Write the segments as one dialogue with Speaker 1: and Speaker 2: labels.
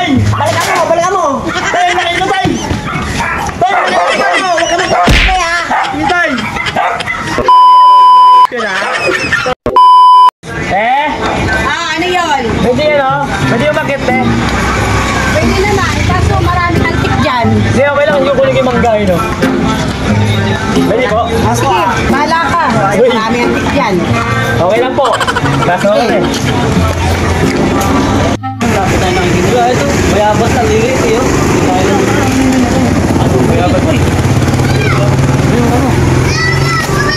Speaker 1: Tay!
Speaker 2: Balikan mo, balikan mo!
Speaker 1: Tay, nakita tay! Tay,
Speaker 2: Balikan mo! Huwag ka magpapakay ha!
Speaker 1: Tay!
Speaker 2: Ano yun?
Speaker 1: Pwede yan o? Pwede yung bakit eh?
Speaker 2: Pwede naman, kaso maraming antik dyan.
Speaker 1: Hindi, okay lang yung kunin yung mangga yun o. Pwede po?
Speaker 2: Sige, bahala ka. Maraming antik dyan.
Speaker 1: Okay lang po. Kaso okay.
Speaker 3: Tapos tayo nakikinig. Ito, bayabas lang dito yun. Ano, bayabas mo eh.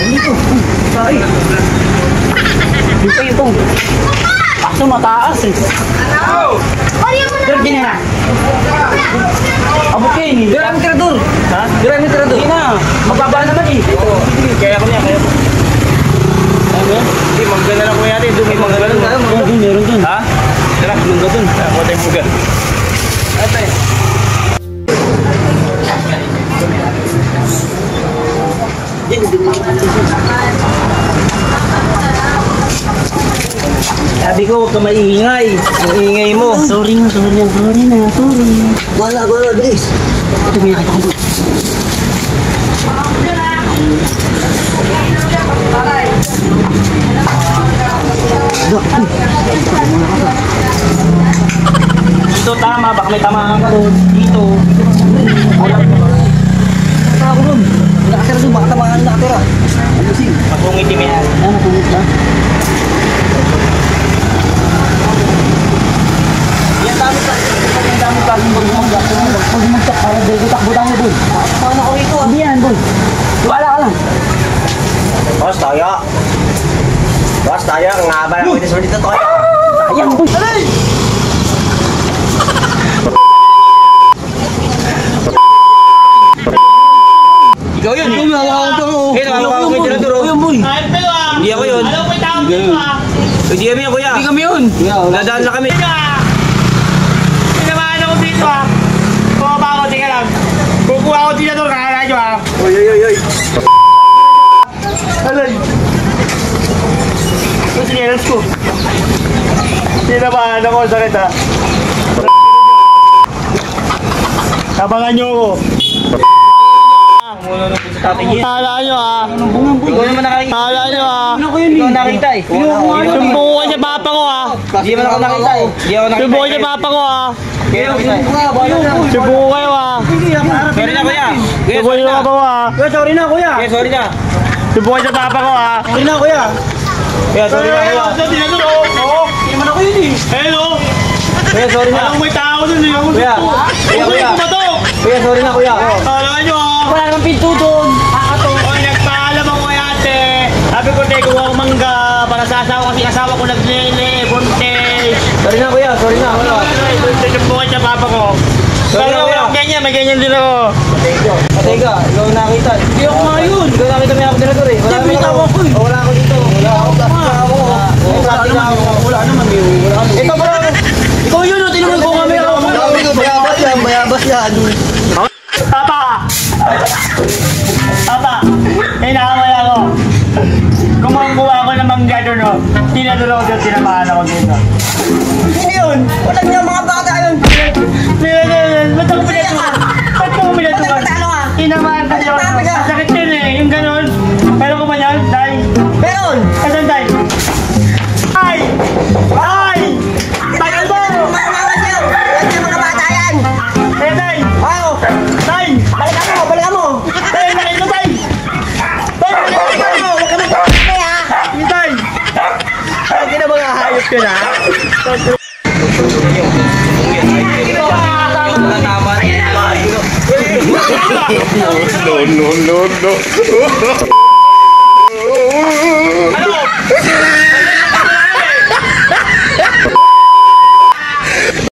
Speaker 3: Dito. Sorry. Dito ito. Kaso mataas eh. Diyan na. Abot kayo eh. Diyan ang tirador. Ha? Diyan ang tirador. Hindi na. Magbaba naman eh.
Speaker 1: Kaya ko niya, kaya ko.
Speaker 3: Ano?
Speaker 1: Hindi, mangga na lang ko natin. Doon may mangga na lang.
Speaker 3: Meron dun.
Speaker 1: Ha? Tara, mangga dun. Ako tayo mangga. Ate.
Speaker 3: Sabi ko, huwag ka maingay. Ang ingay mo. Sorry na. Wala, bilis. Ito may nakita ko.
Speaker 1: Dito tama, baka may tamaan ka doon. Dito.
Speaker 3: Baka ako doon. Nakatira doon, baka tamaan nakatira. Ayusin.
Speaker 1: Pagkong itim yan.
Speaker 3: Ano, pumit ba?
Speaker 1: Yan dami pa. Yan dami pa.
Speaker 3: Pag magsak, para dito takbo tayo doon.
Speaker 2: Paano ko rito?
Speaker 3: Hindi yan, boy. Wala ka lang.
Speaker 2: Boss, tayo. Boss, tayo. Ang haba ng witness mo dito, tayo.
Speaker 3: Sayang, boy.
Speaker 1: Alay!
Speaker 3: Ikaw yun, eh.
Speaker 1: Eh, nakakawa ko yung tinaturo.
Speaker 3: boy.
Speaker 1: Hindi ako yun.
Speaker 4: Alam mo yung tawag dito ah?
Speaker 1: Hindi kami yan, kuya.
Speaker 3: Hindi kami yun.
Speaker 1: Nadaan na kami.
Speaker 4: Pinamaan ako dito ah. Bumaba ako, tika lang. Kukuha ako dito doon, kakala nyo ah.
Speaker 1: Oy.
Speaker 4: Alay. Ito sinelas ko. Pinamaan ako, sakit ah. Tabangan nyo ako. Kala nyo ah.
Speaker 1: Ikaw naman nakakita.
Speaker 4: Kala nyo ah.
Speaker 1: Ikaw nakita eh.
Speaker 4: Sumbukan niya papa ko ah.
Speaker 1: Hindi mo na ako nakita eh. Hindi ako nakita.
Speaker 4: Sumbukan niya papa ko ah.
Speaker 1: Kaya nakita eh.
Speaker 4: Sumbukan kayo ah.
Speaker 1: Sorry na, kuya. Kuya,
Speaker 4: Sumbukan
Speaker 1: sorry
Speaker 4: niya
Speaker 1: na.
Speaker 4: papa ko ah.
Speaker 3: Kuya, sorry na, kuya.
Speaker 1: Kuya, sorry na.
Speaker 4: Sumbukan niya papa ko ah.
Speaker 3: Sorry na, kuya.
Speaker 1: Kuya, sorry na, kuya.
Speaker 3: Hindi naman ako yun eh.
Speaker 4: Hello.
Speaker 1: Kuya, sorry na.
Speaker 4: Alam mo may tao dun eh.
Speaker 1: Kuya. Kuya. Kuya, sorry na, kuya.
Speaker 4: Kala nyo ah.
Speaker 3: Wala namang pinto doon.
Speaker 4: Oy, nagpaalam ako kay ate. Sabi ko, te, kuha ko mangga para sa asawa kasi asawa ko naglele, buntis.
Speaker 1: Sorry na, kuya. Sorry na. Wala.
Speaker 4: Sumbukan niya papa ko.
Speaker 1: Sorry
Speaker 4: Pero
Speaker 1: na, kuya.
Speaker 4: walang ganyan, may ganyan din ako.
Speaker 1: Patay ka. Ikaw nakita. Hindi ako nga yun. Ikaw nakita may ako tinaturo eh. Wala
Speaker 3: Siyempre, tawa ko eh.
Speaker 1: Wala ako dito. Wala ako.
Speaker 3: Wala naman, may wala naman.
Speaker 1: Ito bro.
Speaker 3: Ikaw yun, oh, tinanong ko kami ako. Bayabas yan.
Speaker 4: Papa! Papa! Inakamay ako. Kumangkuha ako ng mangga doon, no? Tinatulog ko doon, tinamahan ako dito.
Speaker 2: Hindi yun. Wala niya mga bata yun.
Speaker 4: Ba't ako pinatuwa? Ba't ako pinatuwa?
Speaker 2: Ano ka?
Speaker 4: Tinamahan ko doon. Sakit yun eh, yung ganon. Pero ko ba yan? Tay?
Speaker 2: Meron.
Speaker 4: Asan tay? Ay! Ay! Tagal mo!
Speaker 2: Manawas yun. Wala niya mga bata yan.
Speaker 4: Eh, tay!
Speaker 2: Wow.
Speaker 4: Tay!
Speaker 2: Balikan mo.
Speaker 4: Tay, nakita tay! Tay, nakita
Speaker 2: Balikan mo. Huwag ka magpapakay ha.
Speaker 4: tay! Hindi na mga hayop yun ha?
Speaker 1: Tama.
Speaker 5: No.